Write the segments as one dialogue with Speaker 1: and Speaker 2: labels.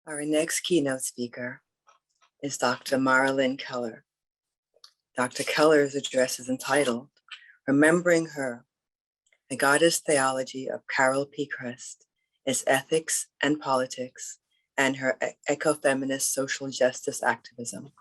Speaker 1: Our next keynote speaker is Dr. Lynn Keller. Dr. Keller's address is entitled, Remembering Her, the Goddess Theology of Carol P. Crest, Its Ethics and Politics, and Her Ecofeminist Social Justice Activism.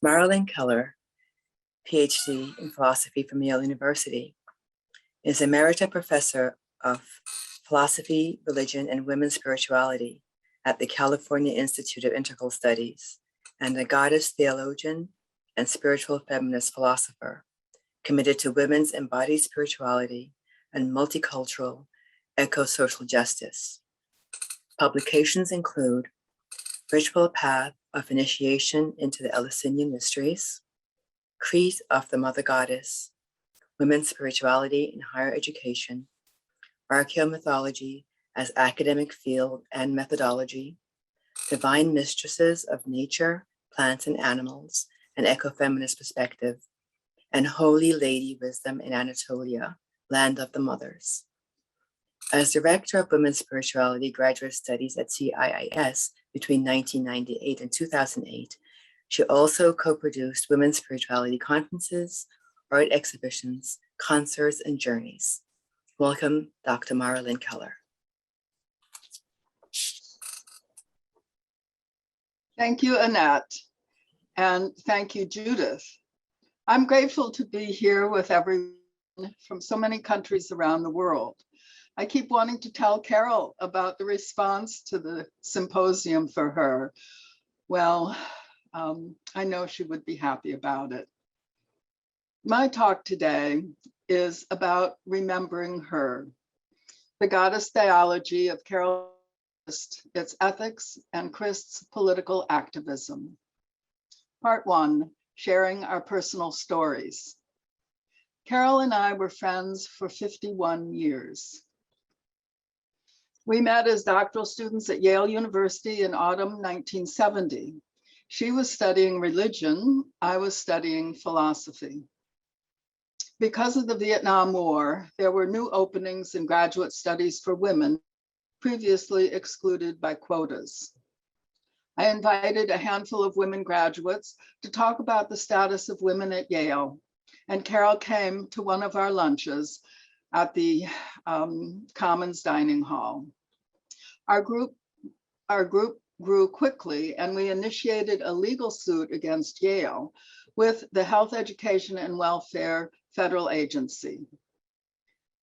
Speaker 1: Lynn Keller, PhD in philosophy from Yale University, is Emerita Professor of Philosophy, Religion, and Women's Spirituality at the California Institute of Integral Studies, and a goddess theologian and spiritual feminist philosopher committed to women's embodied spirituality and multicultural ecosocial justice. Publications include Ritual Path of Initiation into the Eleusinian Mysteries, Creed of the Mother Goddess, Women's Spirituality in Higher Education, Archaeomythology as Academic Field and Methodology, Divine Mistresses of Nature, Plants and Animals, an Ecofeminist Perspective, and Holy Lady Wisdom in Anatolia, Land of the Mothers. As Director of Women's Spirituality Graduate Studies at CIIS between 1998 and 2008, she also co-produced women's spirituality conferences, art exhibitions, concerts, and journeys. Welcome, Dr. Lynn Keller.
Speaker 2: Thank you, Annette, and thank you, Judith. I'm grateful to be here with everyone from so many countries around the world. I keep wanting to tell Carol about the response to the symposium for her. Well, I know she would be happy about it. My talk today is about remembering her, the goddess theology of Carol, its ethics, and Christ's political activism. Part 1, sharing our personal stories. Carol and I were friends for 51 years. We met as doctoral students at Yale University in autumn 1970. She was studying religion, I was studying philosophy. Because of the Vietnam War, there were new openings in graduate studies for women previously excluded by quotas. I invited a handful of women graduates to talk about the status of women at Yale, and Carol came to one of our lunches at the Commons Dining Hall. Our group grew quickly, and we initiated a legal suit against Yale with the Health, Education, and Welfare Federal Agency.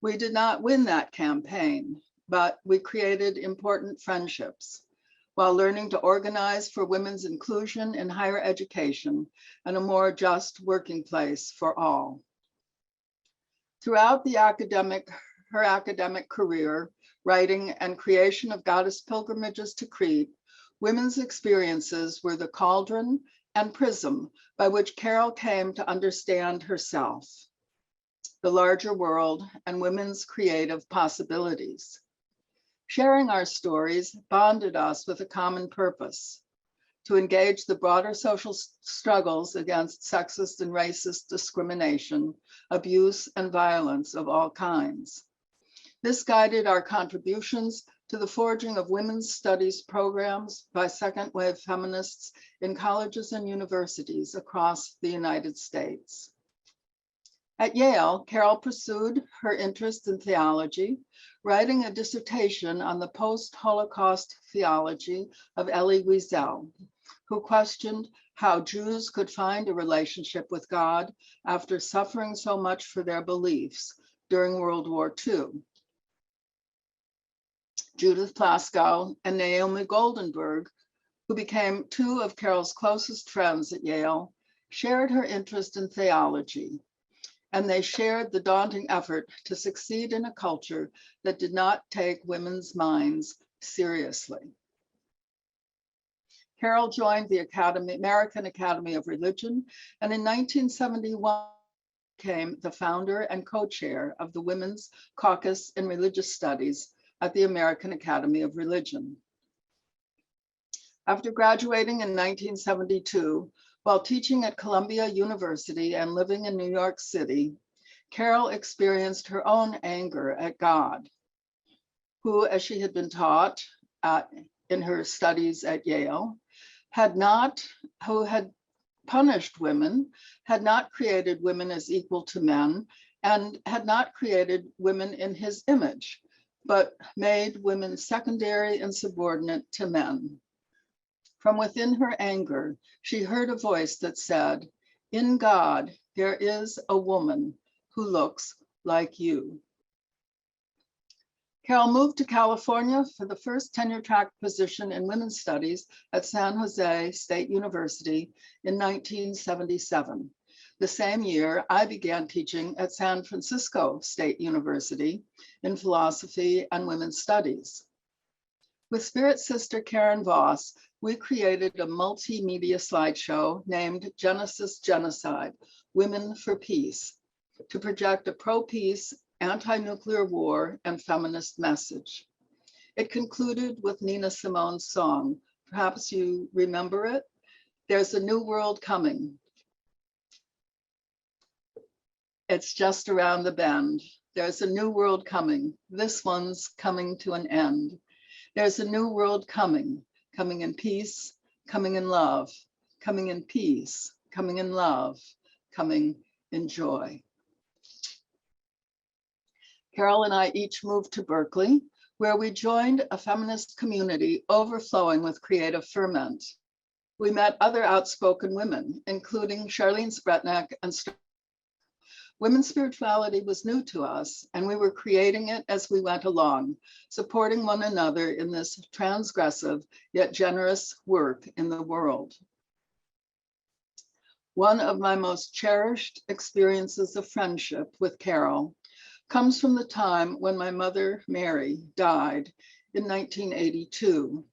Speaker 2: We did not win that campaign, but we created important friendships while learning to organize for women's inclusion in higher education and a more just working place for all. Throughout her academic career, writing and creation of goddess pilgrimages to Crete, women's experiences were the cauldron and prism by which Carol came to understand herself, the larger world, and women's creative possibilities. Sharing our stories bonded us with a common purpose: to engage the broader social struggles against sexist and racist discrimination, abuse, and violence of all kinds. This guided our contributions to the forging of women's studies programs by second-wave feminists in colleges and universities across the United States. At Yale, Carol pursued her interest in theology, writing a dissertation on the post-Holocaust theology of Elie Wiesel, who questioned how Jews could find a relationship with God after suffering so much for their beliefs during World War II. Judith Plaskow and Naomi Goldenberg, who became two of Carol's closest friends at Yale, shared her interest in theology, and they shared the daunting effort to succeed in a culture that did not take women's minds seriously. Carol joined the American Academy of Religion, and in 1971 became the founder and co-chair of the Women's Caucus in Religious Studies at the American Academy of Religion. After graduating in 1972, while teaching at Columbia University and living in New York City, Carol experienced her own anger at God, who, as she had been taught in her studies at Yale, who had punished women, had not created women as equal to men, and had not created women in his image, but made women secondary and subordinate to men. From within her anger, she heard a voice that said, "In God, there is a woman who looks like you." Carol moved to California for the first tenure-track position in women's studies at San Jose State University in 1977. The same year, I began teaching at San Francisco State University in philosophy and women's studies. With Spirit Sister Karen Voss, we created a multimedia slideshow named Genesis Genocide, Women for Peace, to project a pro-peace, anti-nuclear war, and feminist message. It concluded with Nina Simone's song. Perhaps you remember it. "There's a new world coming. It's just around the bend. There's a new world coming. This one's coming to an end. There's a new world coming, coming in peace, coming in love, coming in peace, coming in love, coming in joy." Carol and I each moved to Berkeley, where we joined a feminist community overflowing with creative ferment. We met other outspoken women, including Charlene Spretnak and women's spirituality was new to us, and we were creating it as we went along, supporting one another in this transgressive yet generous work in the world. One of my most cherished experiences of friendship with Carol comes from the time when my mother, Mary, died in 1982.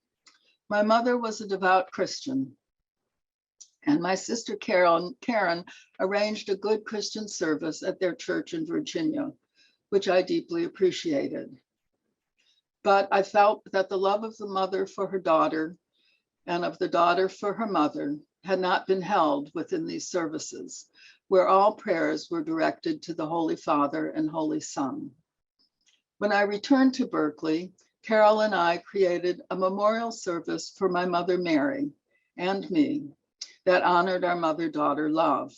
Speaker 2: My mother was a devout Christian, and my sister Karen arranged a good Christian service at their church in Virginia, which I deeply appreciated. But I felt that the love of the mother for her daughter and of the daughter for her mother had not been held within these services, where all prayers were directed to the Holy Father and Holy Son. When I returned to Berkeley, Carol and I created a memorial service for my mother, Mary, and me, that honored our mother-daughter love.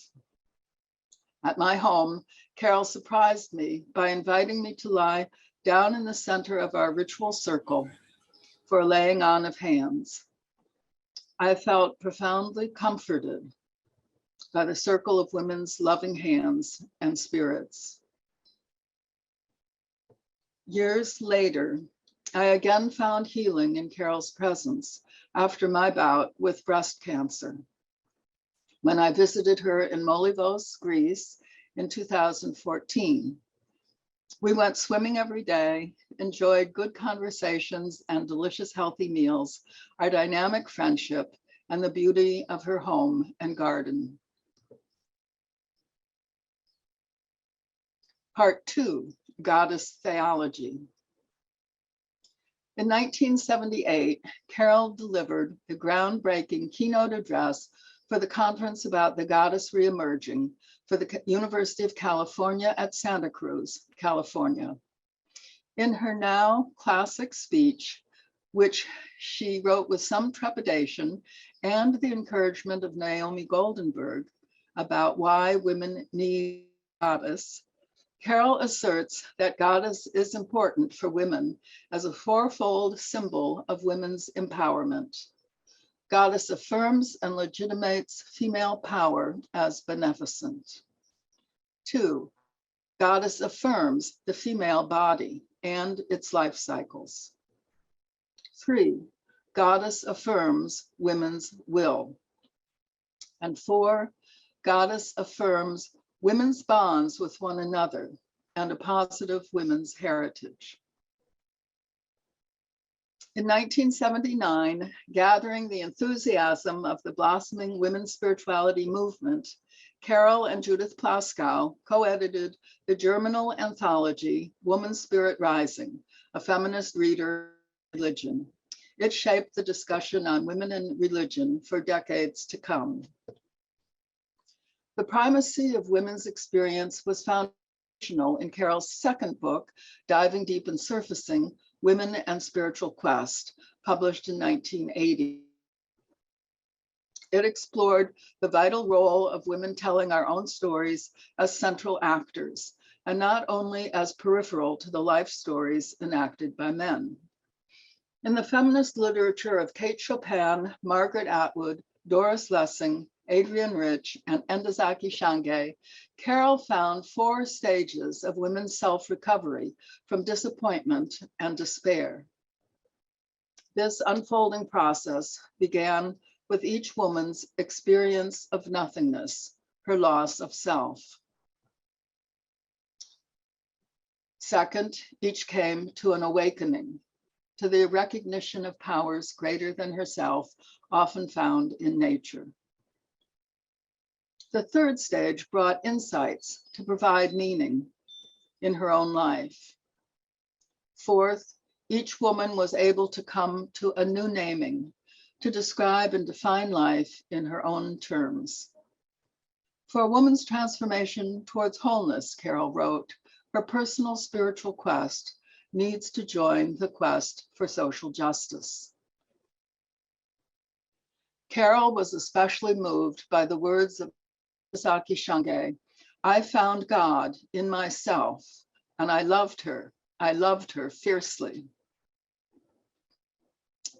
Speaker 2: At my home, Carol surprised me by inviting me to lie down in the center of our ritual circle for a laying on of hands. I felt profoundly comforted by the circle of women's loving hands and spirits. Years later, I again found healing in Carol's presence after my bout with breast cancer, when I visited her in Molivos, Greece in 2014. We went swimming every day, enjoyed good conversations and delicious healthy meals, our dynamic friendship, and the beauty of her home and garden. Part 2, Goddess Theology. In 1978, Carol delivered the groundbreaking keynote address for the conference about the goddess reemerging for the University of California at Santa Cruz, California. In her now classic speech, which she wrote with some trepidation and the encouragement of Naomi Goldenberg about why women need a goddess, Carol asserts that goddess is important for women as a fourfold symbol of women's empowerment. Goddess affirms and legitimates female power as beneficent. 2, goddess affirms the female body and its life cycles. 3, goddess affirms women's will. And 4, goddess affirms women's bonds with one another and a positive women's heritage. In 1979, gathering the enthusiasm of the blossoming women's spirituality movement, Carol and Judith Plaskow co-edited the Germinal anthology, Woman's Spirit Rising, a feminist reader of religion. It shaped the discussion on women and religion for decades to come. The primacy of women's experience was foundational in Carol's second book, Diving Deep and Surfacing, Women and Spiritual Quest, published in 1980. It explored the vital role of women telling our own stories as central actors, and not only as peripheral to the life stories enacted by men. In the feminist literature of Kate Chopin, Margaret Atwood, Doris Lessing, Adrienne Rich, and Endazaki Shange, Carol found 4 stages of women's self-recovery from disappointment and despair. This unfolding process began with each woman's experience of nothingness, her loss of self. Second, each came to an awakening, to the recognition of powers greater than herself, often found in nature. The third stage brought insights to provide meaning in her own life. Fourth, each woman was able to come to a new naming, to describe and define life in her own terms. For a woman's transformation towards wholeness, Carol wrote, her personal spiritual quest needs to join the quest for social justice. Carol was especially moved by the words of Saki Shange, I found God in myself, and I loved her fiercely.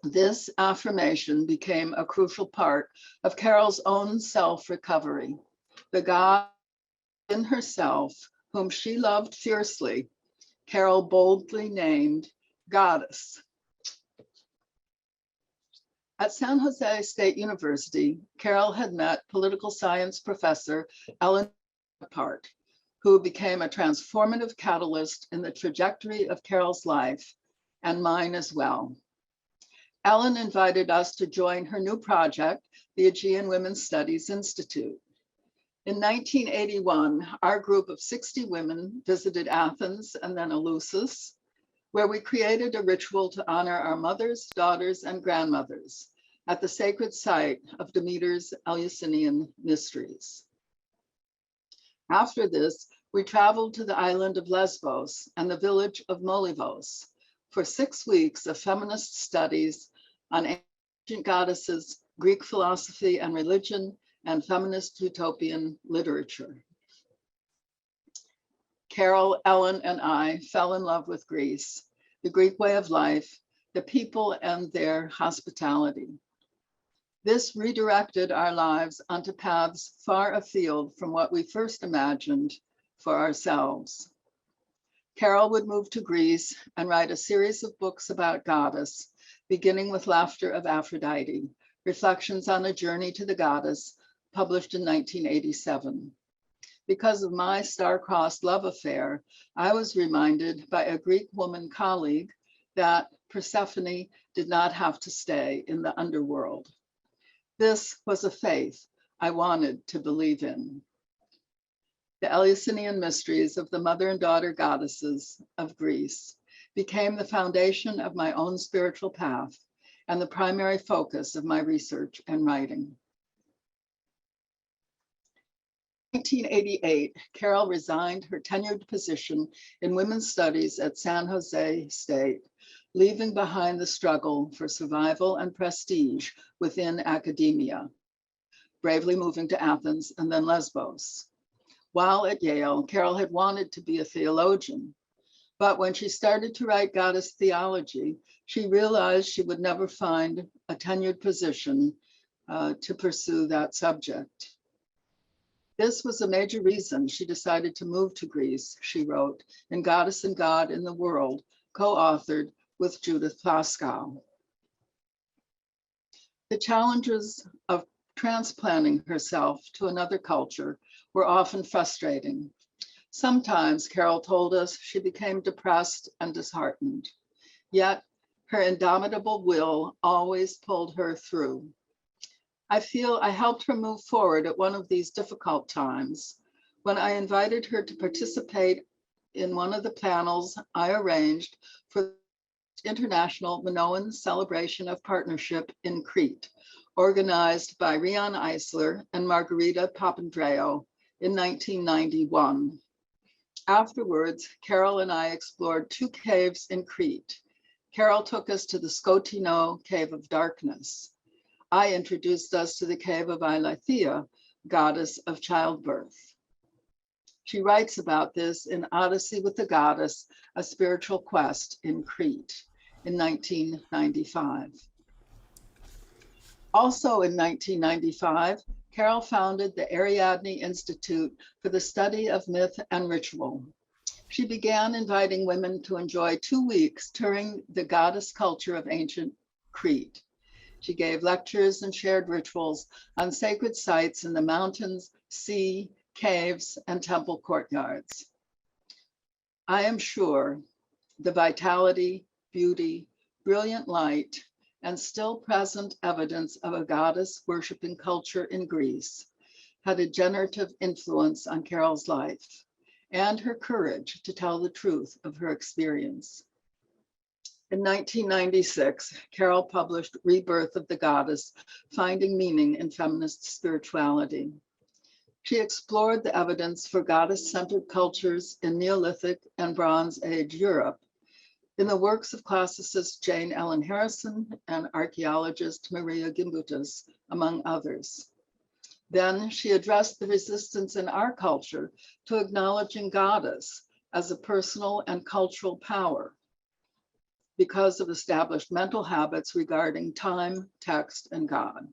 Speaker 2: This affirmation became a crucial part of Carol's own self-recovery. The God in herself, whom she loved fiercely, Carol boldly named Goddess. At San Jose State University, Carol had met political science professor Ellen Part, who became a transformative catalyst in the trajectory of Carol's life and mine as well. Ellen invited us to join her new project, the Aegean Women's Studies Institute. In 1981, our group of 60 women visited Athens and then Eleusis, where we created a ritual to honor our mothers, daughters, and grandmothers at the sacred site of Demeter's Eleusinian mysteries. After this, we traveled to the island of Lesbos and the village of Molivos for 6 weeks of feminist studies on ancient goddesses, Greek philosophy and religion, and feminist utopian literature. Carol, Ellen, and I fell in love with Greece, the Greek way of life, the people and their hospitality. This redirected our lives onto paths far afield from what we first imagined for ourselves. Carol would move to Greece and write a series of books about Goddess, beginning with Laughter of Aphrodite, Reflections on a Journey to the Goddess, published in 1987. Because of my star-crossed love affair, I was reminded by a Greek woman colleague that Persephone did not have to stay in the underworld. This was a faith I wanted to believe in. The Eleusinian mysteries of the mother and daughter goddesses of Greece became the foundation of my own spiritual path and the primary focus of my research and writing. In 1988, Carol resigned her tenured position in women's studies at San Jose State, leaving behind the struggle for survival and prestige within academia, bravely moving to Athens and then Lesbos. While at Yale, Carol had wanted to be a theologian, but when she started to write Goddess Theology, she realized she would never find a tenured position to pursue that subject. This was a major reason she decided to move to Greece, she wrote, in Goddess and God in the World, co-authored with Judith Plaskow. The challenges of transplanting herself to another culture were often frustrating. Sometimes, Carol told us, she became depressed and disheartened, yet her indomitable will always pulled her through. I feel I helped her move forward at one of these difficult times when I invited her to participate in one of the panels I arranged for the International Minoan Celebration of Partnership in Crete, organized by Rian Eisler and Margarita Papandreou in 1991. Afterwards, Carol and I explored 2 caves in Crete, Carol took us to the Skotino Cave of Darkness. I introduced us to the cave of Eileithia, goddess of childbirth. She writes about this in Odyssey with the Goddess, a Spiritual Quest in Crete in 1995. Also in 1995, Carol founded the Ariadne Institute for the Study of Myth and Ritual. She began inviting women to enjoy 2 weeks touring the goddess culture of ancient Crete. She gave lectures and shared rituals on sacred sites in the mountains, sea, caves, and temple courtyards. I am sure the vitality, beauty, brilliant light, and still present evidence of a goddess worshiping culture in Greece had a generative influence on Carol's life and her courage to tell the truth of her experience. In 1996, Carol published Rebirth of the Goddess, Finding Meaning in Feminist Spirituality. She explored the evidence for goddess-centered cultures in Neolithic and Bronze Age Europe in the works of classicist Jane Ellen Harrison and archaeologist Maria Gimbutas, among others. Then she addressed the resistance in our culture to acknowledging goddess as a personal and cultural power because of established mental habits regarding time, text, and God.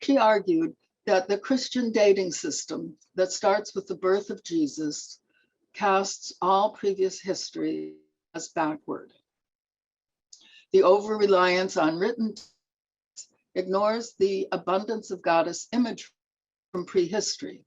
Speaker 2: She argued that the Christian dating system that starts with the birth of Jesus casts all previous history as backward. The over-reliance on written texts ignores the abundance of goddess imagery from prehistory,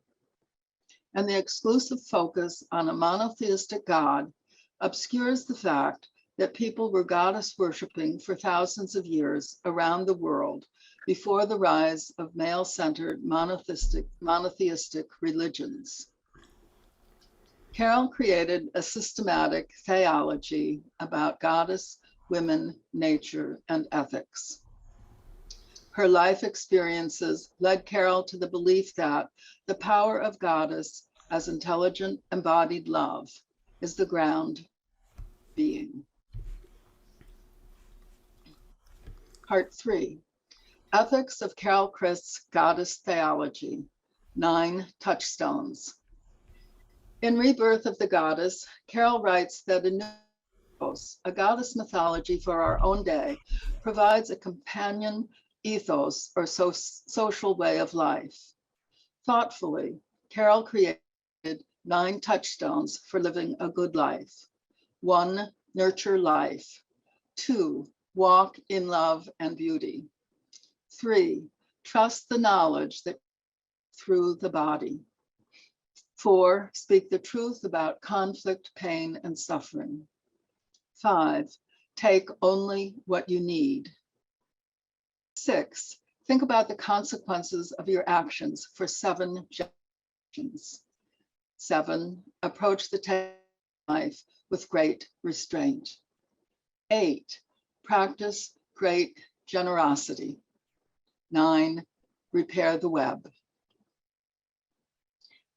Speaker 2: and the exclusive focus on a monotheistic God obscures the fact that people were goddess worshiping for thousands of years around the world before the rise of male-centered monotheistic religions. Carol created a systematic theology about goddess, women, nature, and ethics. Her life experiences led Carol to the belief that the power of goddess as intelligent embodied love is the ground of being. Part 3, Ethics of Carol Christ's Goddess Theology, 9 Touchstones. In Rebirth of the Goddess, Carol writes that a goddess mythology for our own day provides a companion ethos or social way of life. Thoughtfully, Carol created 9 touchstones for living a good life. 1, nurture life. 2, walk in love and beauty. 3, trust the knowledge that through the body. 4, speak the truth about conflict, pain, and suffering. 5, take only what you need. 6, think about the consequences of your actions for 7 generations. 7, approach the life with great restraint. 8, practice great generosity. 9, repair the web.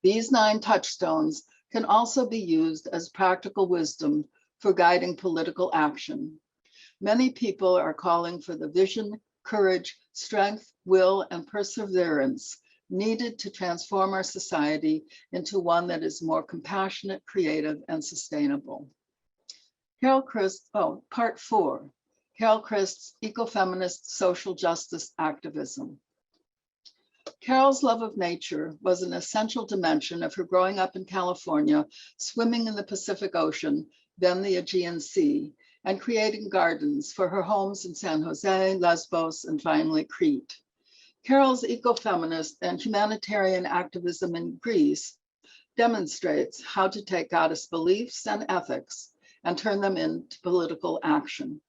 Speaker 2: These 9 touchstones can also be used as practical wisdom for guiding political action. Many people are calling for the vision, courage, strength, will, and perseverance needed to transform our society into one that is more compassionate, creative, and sustainable. Part 4, Carol Christ's ecofeminist social justice activism. Carol's love of nature was an essential dimension of her growing up in California, swimming in the Pacific Ocean, then the Aegean Sea, and creating gardens for her homes in San Jose, Lesbos, and finally Crete. Carol's ecofeminist and humanitarian activism in Greece demonstrates how to take goddess beliefs and ethics and turn them into political action.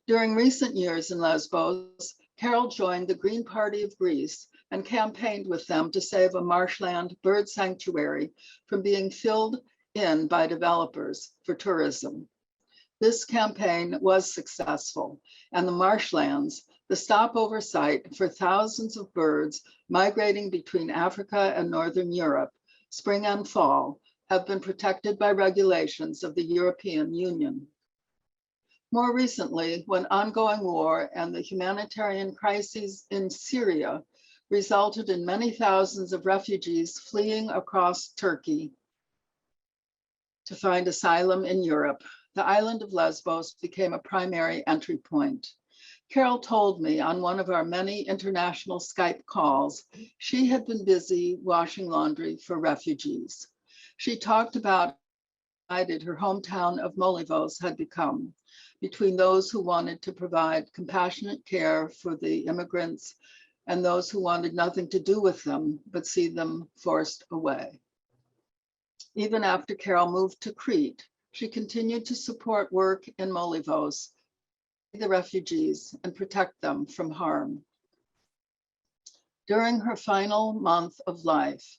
Speaker 2: During recent years in Lesbos, Carol joined the Green Party of Greece and campaigned with them to save a marshland bird sanctuary from being filled in by developers for tourism. This campaign was successful, and the marshlands, the stopover site for thousands of birds migrating between Africa and Northern Europe, spring and fall, have been protected by regulations of the European Union. More recently, when ongoing war and the humanitarian crises in Syria resulted in many thousands of refugees fleeing across Turkey to find asylum in Europe, the island of Lesbos became a primary entry point. Carol told me on one of our many international Skype calls, she had been busy washing laundry for refugees. She talked about how divided her hometown of Molivos had become between those who wanted to provide compassionate care for the immigrants and those who wanted nothing to do with them but see them forced away. Even after Carol moved to Crete, she continued to support work in Molivos, the refugees, and protect them from harm. During her final month of life,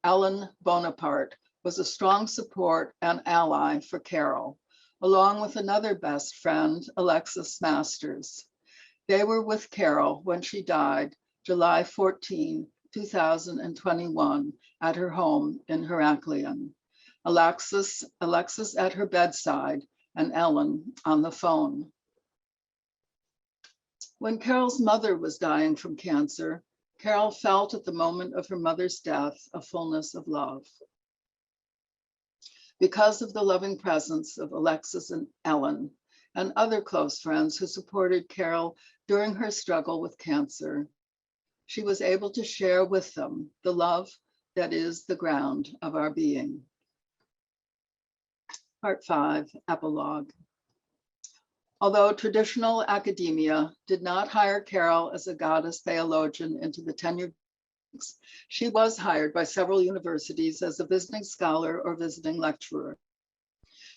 Speaker 2: Ellen Bonaparte was a strong support and ally for Carol, along with another best friend, Alexis Masters. They were with Carol when she died, July 14, 2021, at her home in Heraklion. Alexis at her bedside and Ellen on the phone. When Carol's mother was dying from cancer, Carol felt at the moment of her mother's death a fullness of love. Because of the loving presence of Alexis and Ellen and other close friends who supported Carol during her struggle with cancer, she was able to share with them the love that is the ground of our being. Part 5, Epilogue. Although traditional academia did not hire Carol as a goddess theologian into the tenured ranks, she was hired by several universities as a visiting scholar or visiting lecturer.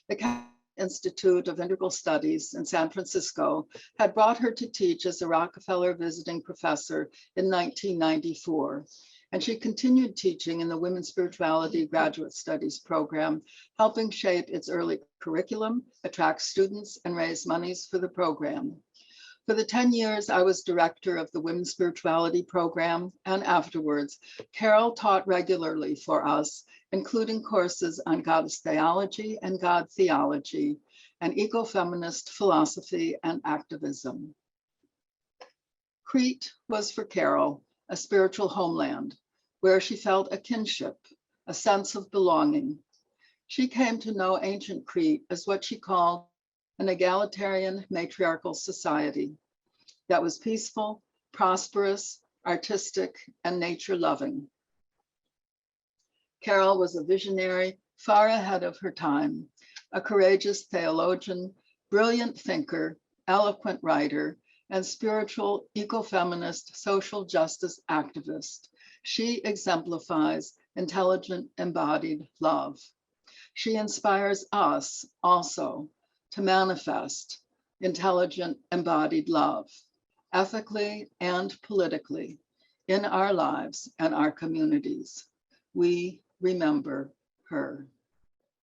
Speaker 2: The Catholic Institute of Integral Studies in San Francisco had brought her to teach as a Rockefeller visiting professor in 1994. And she continued teaching in the Women's Spirituality Graduate Studies program, helping shape its early curriculum, attract students, and raise monies for the program. For the 10 years I was director of the Women's Spirituality program, and afterwards, Carol taught regularly for us, including courses on goddess theology and God theology, and ecofeminist philosophy and activism. Crete was for Carol a spiritual homeland, where she felt a kinship, a sense of belonging. She came to know ancient Crete as what she called an egalitarian matriarchal society that was peaceful, prosperous, artistic, and nature-loving. Carol was a visionary far ahead of her time, a courageous theologian, brilliant thinker, eloquent writer, and spiritual ecofeminist social justice activist. She exemplifies intelligent embodied love. She inspires us also to manifest intelligent embodied love, ethically and politically, in our lives and our communities. We remember her.